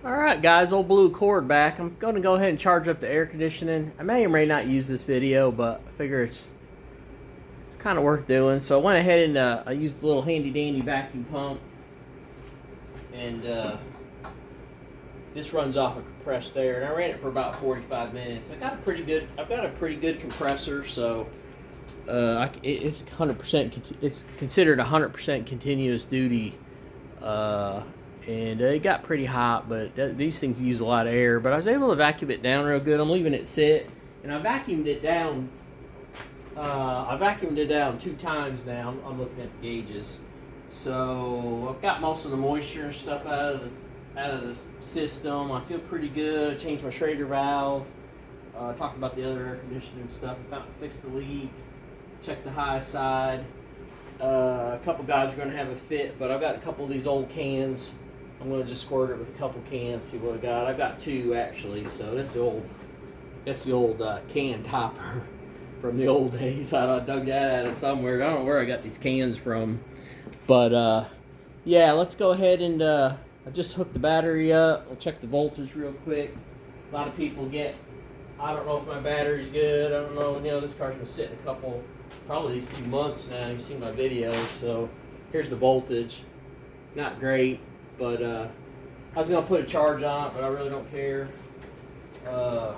Alright guys, old blue cord back. I'm going to go ahead and charge up the air conditioning. I may or may not use this video, but I figure it's kind of worth doing. So I went ahead and I used the little handy dandy vacuum pump. And this runs off a compressed air. And I ran it for about 45 minutes. I've got a pretty good compressor, so it's 100%. It's considered 100% continuous duty. And it got pretty hot, but these things use a lot of air. But I was able to vacuum it down real good. I'm leaving it sit, and I vacuumed it down. I vacuumed it down 2 times now. I'm looking at the gauges, so I've got most of the moisture and stuff out of the system. I feel pretty good. I changed my Schrader valve. Talked about the other air conditioning stuff. I fixed the leak. Checked the high side. A couple guys are going to have a fit, but I've got a couple of these old cans. I'm going to just squirt it with a couple cans, see what I got. I've got 2 actually, so that's the old can topper from the old days. I dug that out of somewhere. I don't know where I got these cans from, but yeah, let's go ahead and I just hooked the battery up. I'll check the voltage real quick. A lot of people I don't know if my battery's good. I don't know. This car's been sitting probably these 2 months now. You've seen my videos, so here's the voltage. Not great, but I was gonna put a charge on it, but I really don't care. Go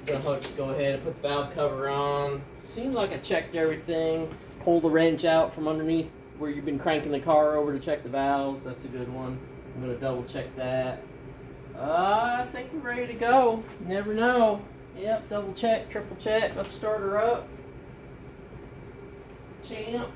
ahead and put the valve cover on. Seems like I checked everything. Pull the wrench out from underneath where you've been cranking the car over to check the valves. That's a good one. I'm gonna double check that. I think we're ready to go. You never know. Yep, double check, triple check. Let's start her up. Champ.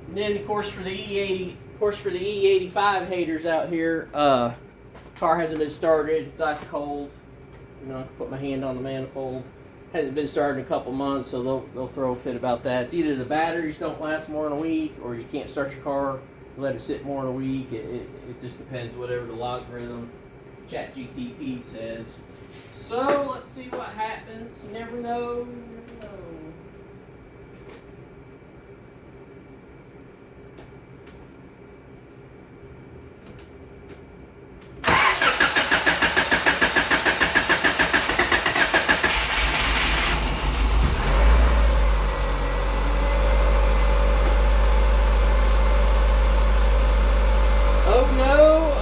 And then, of course, for the E85 haters out here, car hasn't been started. It's ice cold. I can put my hand on the manifold. Hasn't been started in a couple months, so they'll throw a fit about that. It's either the batteries don't last more than a week, or you can't start your car, let it sit more than a week. It just depends, whatever the logarithm ChatGPT says. So let's see what happens. You never know. You never know.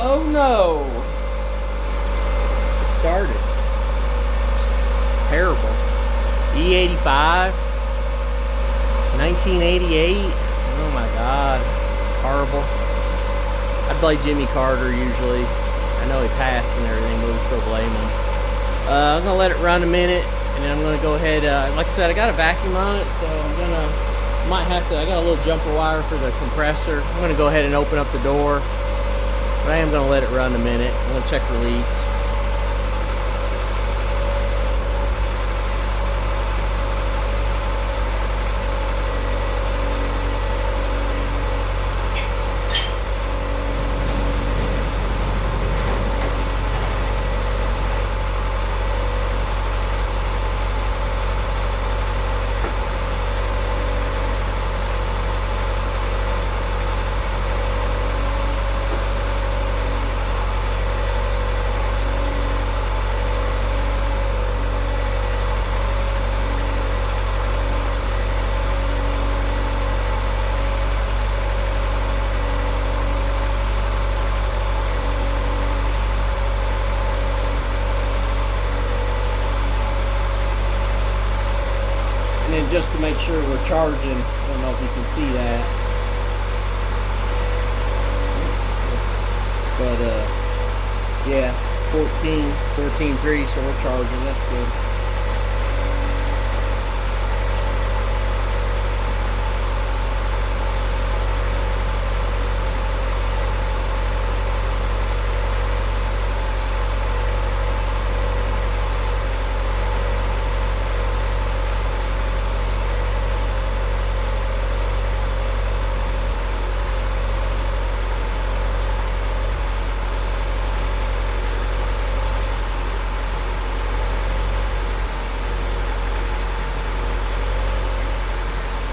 Oh no! It started. Terrible. E85. 1988. Oh my god. Horrible. I blame Jimmy Carter usually. I know he passed and everything, but we still blame him. I'm gonna let it run a minute, and then I'm gonna go ahead. Like I said, I got a vacuum on it, so I got a little jumper wire for the compressor. I'm gonna go ahead and open up the door. But I am going to let it run a minute. I'm going to check for leaks. And then just to make sure we're charging, I don't know if you can see that, but yeah, 14.3, so we're charging. That's good.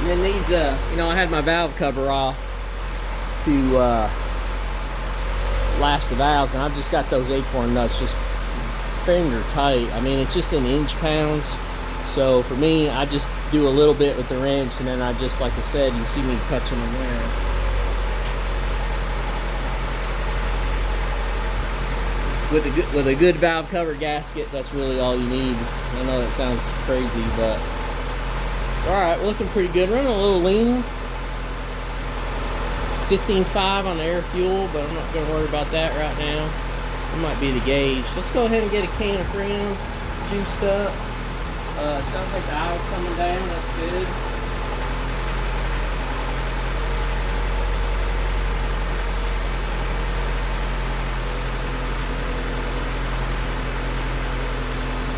And then these, you know, I had my valve cover off to lash the valves, and I've just got those acorn nuts just finger tight. I mean, it's just in inch pounds. So for me, I just do a little bit with the wrench, and then I just, like I said, you see me touching them there. With a good valve cover gasket, that's really all you need. I know that sounds crazy, but all right, we're looking pretty good. Running a little lean, 15.5 on the air fuel, but I'm not going to worry about that right now. It might be the gauge. Let's go ahead and get a can of Freon juiced up. Sounds like the aisle's coming down. That's good.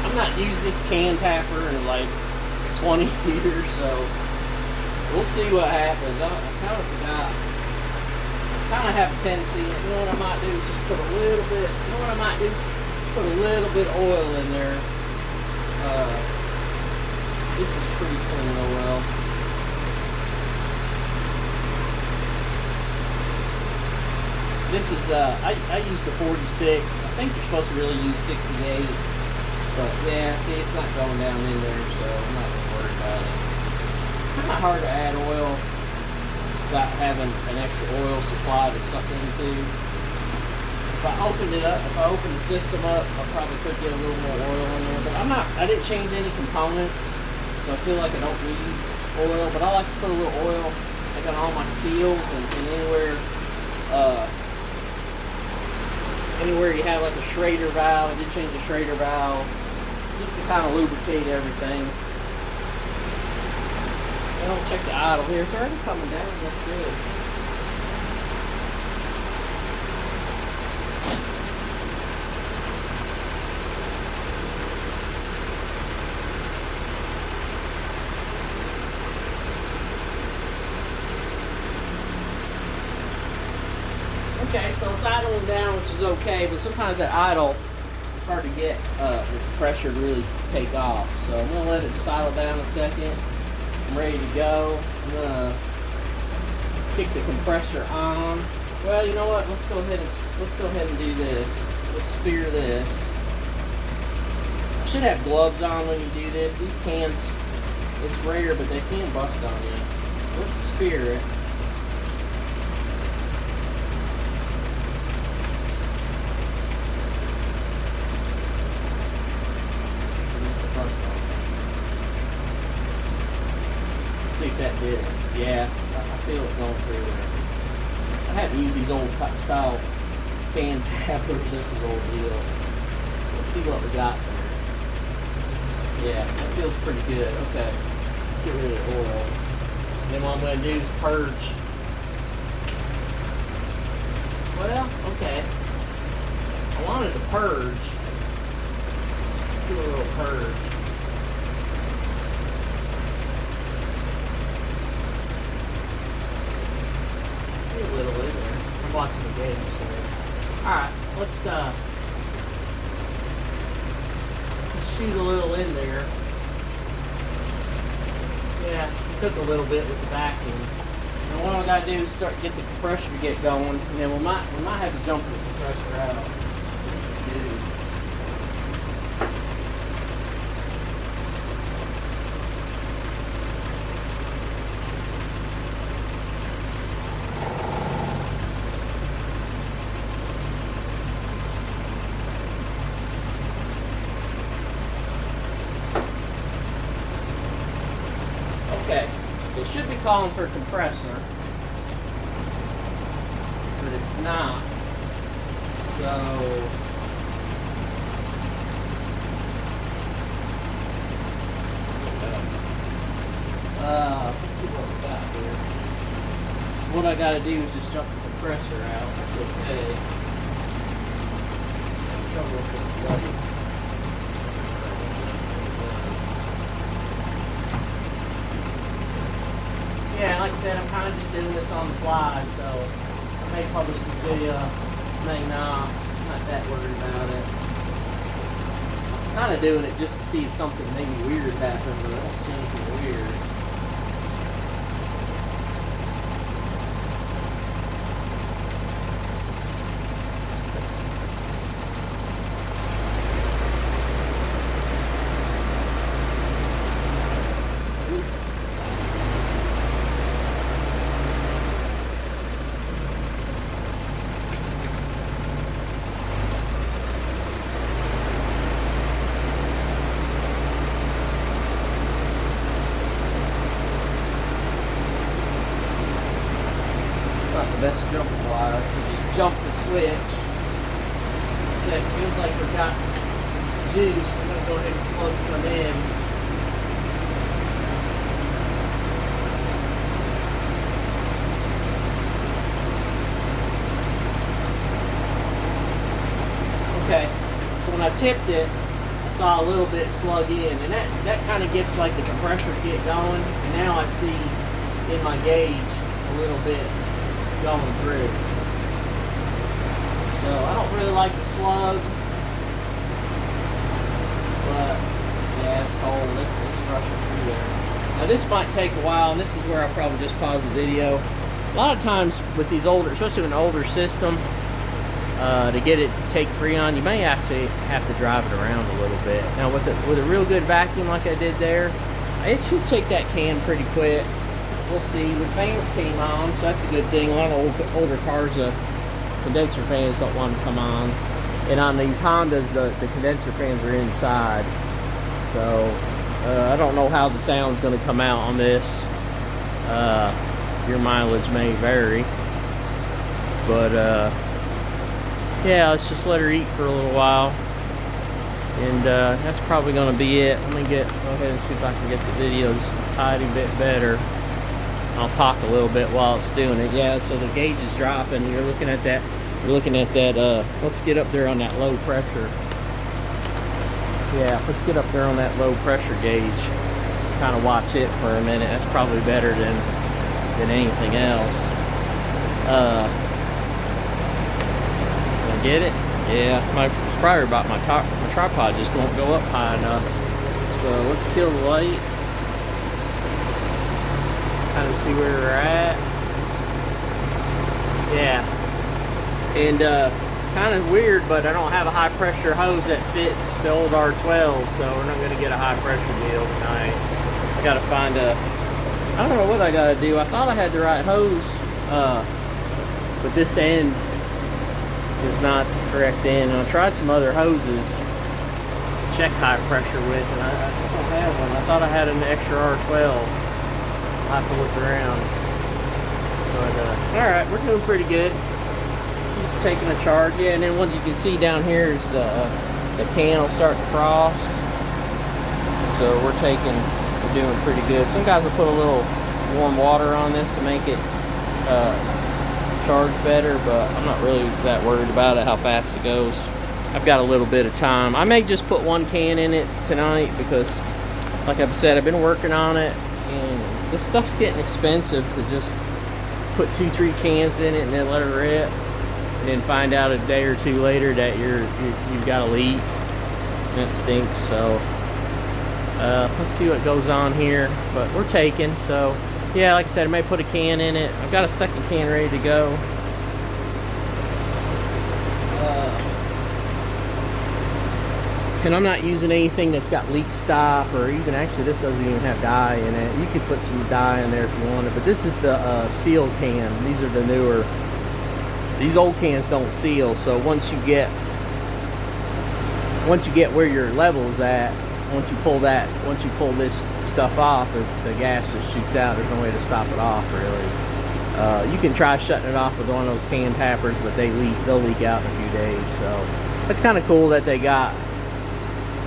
I've not used this can tapper in like 20 years, so we'll see what happens. I kind of forgot. I kind of have a tendency, you know what I might do is just put a little bit, you know what I might do is put a little bit of oil in there. This is pretty clean oil. This is, I use the 46. I think you're supposed to really use 68. But yeah, see, it's not going down in there, so I'm not going to worry about it. Kind of hard to add oil without having an extra oil supply to suck into. If I opened it up, if I opened the system up, I probably could get a little more oil in there. But I didn't change any components, so I feel like I don't need oil. But I like to put a little oil like on all my seals and anywhere you have like a Schrader valve. I did change the Schrader valve just to kind of lubricate everything. I don't check the idle here. It's already coming down. That's good. Okay, so it's idling down, which is okay, but sometimes that idle, it's hard to get the pressure to really take off. So I'm gonna let it just idle down a second. I'm ready to go. I'm gonna kick the compressor on. Well, you know what? Let's go ahead and do this. Let's spear this. I should have gloves on when you do this. These cans, it's rare, but they can bust on you. Let's spear it. See if that did it. Yeah, I feel it going through there. I haven't used these old style can tappers. This is old deal. Let's see what we got there. Yeah, that feels pretty good. Okay, get rid of the oil. Then what I'm going to do is purge. Well, okay. I wanted to purge. Do a little purge. A little in there. I'm watching the game, so. Alright, let's shoot a little in there. Yeah, it took a little bit with the vacuum. And what I gotta do is start to get the compressor to get going, and then we might have to jump the compressor out. Okay, so it should be calling for a compressor, but it's not. So let's see what we got here. What I gotta do is just jump the compressor out. That's okay. I'm trouble with this light. Yeah, like I said, I'm kind of just doing this on the fly, so I may publish this video, may not. I'm not that worried about it. I'm kind of doing it just to see if something maybe weird happened, but I don't see anything weird. the best jumper wire. So just jump the switch. It feels like we've got juice. I'm going to go ahead and slug some in. Okay, so when I tipped it, I saw a little bit slug in, and that kind of gets like the compressor get going, and now I see in my gauge a little bit going through. So I don't really like the slug, but yeah, it's cold. Let's rush it through there. Now this might take a while, and this is where I'll probably just pause the video. A lot of times with these older, especially with an older system, to get it to take Freon, you may actually have to drive it around a little bit. Now with a real good vacuum like I did there, it should take that can pretty quick. We'll see. The fans came on, so that's a good thing. A lot of older cars, condenser fans don't want to come on. And on these Hondas, the condenser fans are inside. So I don't know how the sound's going to come out on this. Your mileage may vary. But yeah, let's just let her eat for a little while. And that's probably going to be it. Let me go ahead and see if I can get the video just a tiny bit better. I'll talk a little bit while it's doing it. Yeah, so the gauge is dropping. You're looking at that. Let's get up there on that low pressure. Yeah, let's get up there on that low pressure gauge. Kind of watch it for a minute. That's probably better than anything else. Get it? Yeah, it's probably about my tripod just won't go up high enough. So let's kill the light. Kind of see where we're at. Yeah. And kind of weird, but I don't have a high pressure hose that fits the old R12, so we're not going to get a high pressure deal tonight. I got to find I don't know what I got to do. I thought I had the right hose, but this end is not the correct end. And I tried some other hoses to check high pressure with, and I don't have one. I thought I had an extra R12. I'll have to look around. But alright, we're doing pretty good. Just taking a charge. Yeah, and then what you can see down here is the can will start to frost. So we're doing pretty good. Some guys will put a little warm water on this to make it charge better, but I'm not really that worried about it, how fast it goes. I've got a little bit of time. I may just put one can in it tonight because, like I've said, I've been working on it, and this stuff's getting expensive to just put 2-3 cans in it and then let it rip, and then find out a day or two later that you've got a leak and it stinks. So let's see what goes on here, but we're taking. So yeah, like I said, I may put a can in it. I've got a second can ready to go. And I'm not using anything that's got leak stop, or even, actually this doesn't even have dye in it. You could put some dye in there if you wanted, but this is the seal can. These are the newer. These old cans don't seal, so once you get where your level's at, once you pull this stuff off, the gas just shoots out. There's no way to stop it off, really. You can try shutting it off with one of those can tappers, but they'll leak out in a few days. So it's kind of cool that they got.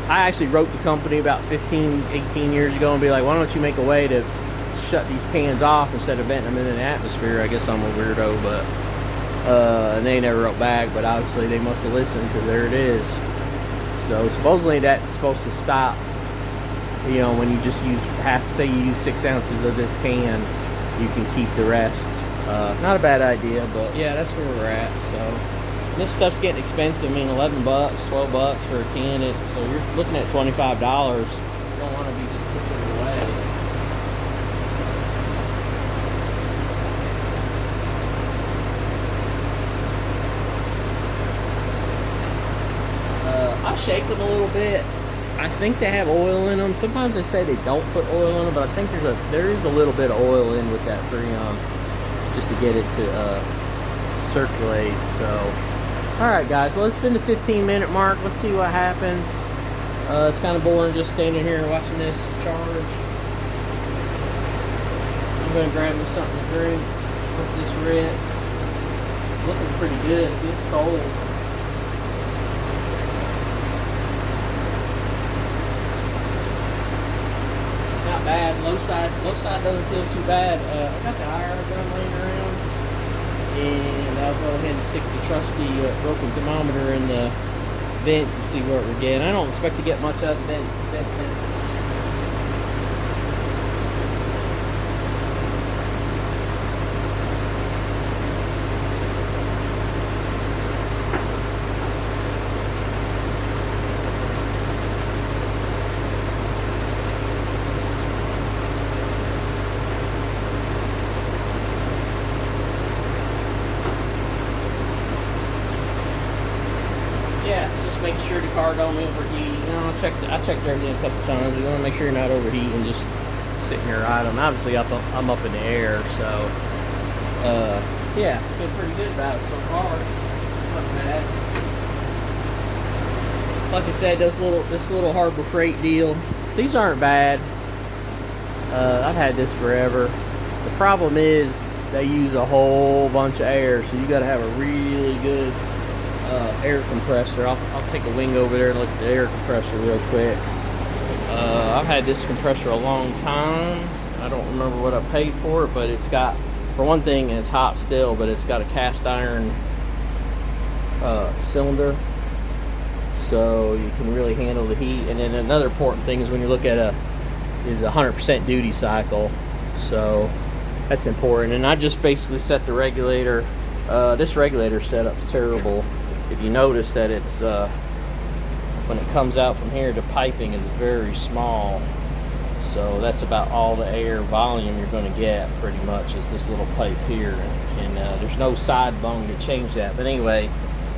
I actually wrote the company about 15, 18 years ago and be like, why don't you make a way to shut these cans off instead of venting them in the atmosphere? I guess I'm a weirdo, but and they never wrote back, but obviously they must have listened, because there it is. So supposedly that's supposed to stop, you know, when you just use say you use 6 ounces of this can, you can keep the rest. Not a bad idea, but yeah, that's where we're at. So this stuff's getting expensive. I mean, 11 bucks, 12 bucks for a can. So you're looking at $25. You don't want to be just pissing it away. I shake them a little bit. I think they have oil in them. Sometimes they say they don't put oil in them, but I think there is a little bit of oil in with that Freon, just to get it to circulate. So alright guys, well, it's been the 15-minute mark. Let's see what happens. It's kind of boring just standing here and watching this charge. I'm going to grab me something to drink. Let this rip. looking pretty good. It gets cold. Not bad. Low side doesn't feel too bad. I got the IR gun laying around, and I'll go ahead and stick the trusty broken thermometer in the vents and see what we're getting. I don't expect to get much out of the vent. Yeah, just make sure the car don't overheat. You know, I checked everything a couple times. You want to make sure you're not overheating, just sitting here idling. Obviously, I'm up in the air, so yeah, feel pretty good about it so far. Not bad. Like I said, this little Harbor Freight deal, these aren't bad. I've had this forever. The problem is they use a whole bunch of air, so you got to have a really good air compressor. I'll take a wing over there and look at the air compressor real quick. I've had this compressor a long time. I don't remember what I paid for it, but it's got, for one thing, it's hot still, but it's got a cast iron cylinder, so you can really handle the heat. And then another important thing is when you look at is 100% duty cycle, so that's important. And I just basically set the regulator. This regulator setup's terrible. If you notice that it's when it comes out from here, the piping is very small, so that's about all the air volume you're going to get pretty much is this little pipe here, and there's no side bung to change that. But anyway,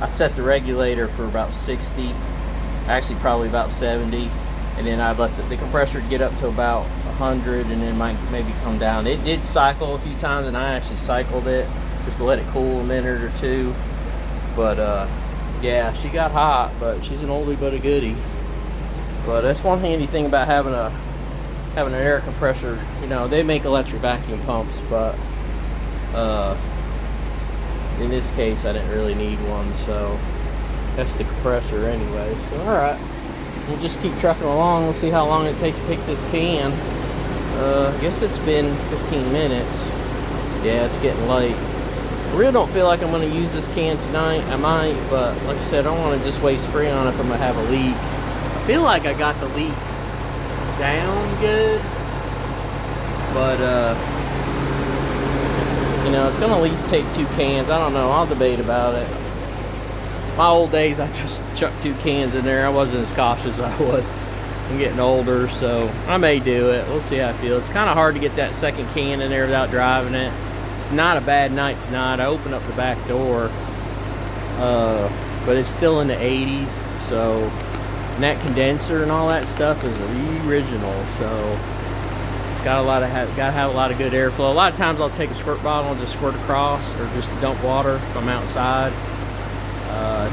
I set the regulator for about 60, actually probably about 70, and then I'd let the compressor get up to about 100, and then might maybe come down. It did cycle a few times, and I actually cycled it just to let it cool a minute or two. But yeah, she got hot, but she's an oldie but a goodie. But that's one handy thing about having an air compressor. You know, they make electric vacuum pumps, but in this case I didn't really need one, so that's the compressor anyway. So alright, we'll just keep trucking along. We'll see how long it takes to take this can. I guess it's been 15 minutes. Yeah, it's getting late. I really don't feel like I'm going to use this can tonight. I might, but like I said, I don't want to just waste Freon if I'm going to have a leak. I feel like I got the leak down good, but you know, it's going to at least take 2 cans. I don't know. I'll debate about it. My old days, I just chucked 2 cans in there. I wasn't as cautious as I was. I'm getting older, so I may do it. We'll see how I feel. It's kind of hard to get that second can in there without driving it. It's not a bad night tonight. I opened up the back door, but it's still in the 80s, so, and that condenser and all that stuff is original, so it's got to have a lot of good airflow. A lot of times I'll take a squirt bottle and just squirt across, or just dump water if I'm outside.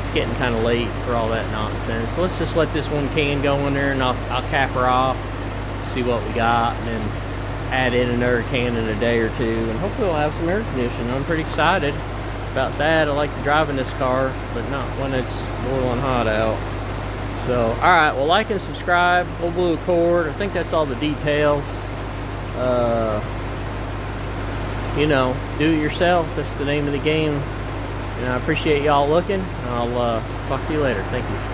It's getting kind of late for all that nonsense, so let's just let this one can go in there, and I'll cap her off, see what we got, and then add in another can in a day or two, and hopefully we'll have some air conditioning. I'm pretty excited about that. I like driving this car, but not when it's boiling hot out. So, alright, well, like and subscribe. Old Blue Accord. I think that's all the details. You know, do it yourself. That's the name of the game. And I appreciate y'all looking. I'll talk to you later. Thank you.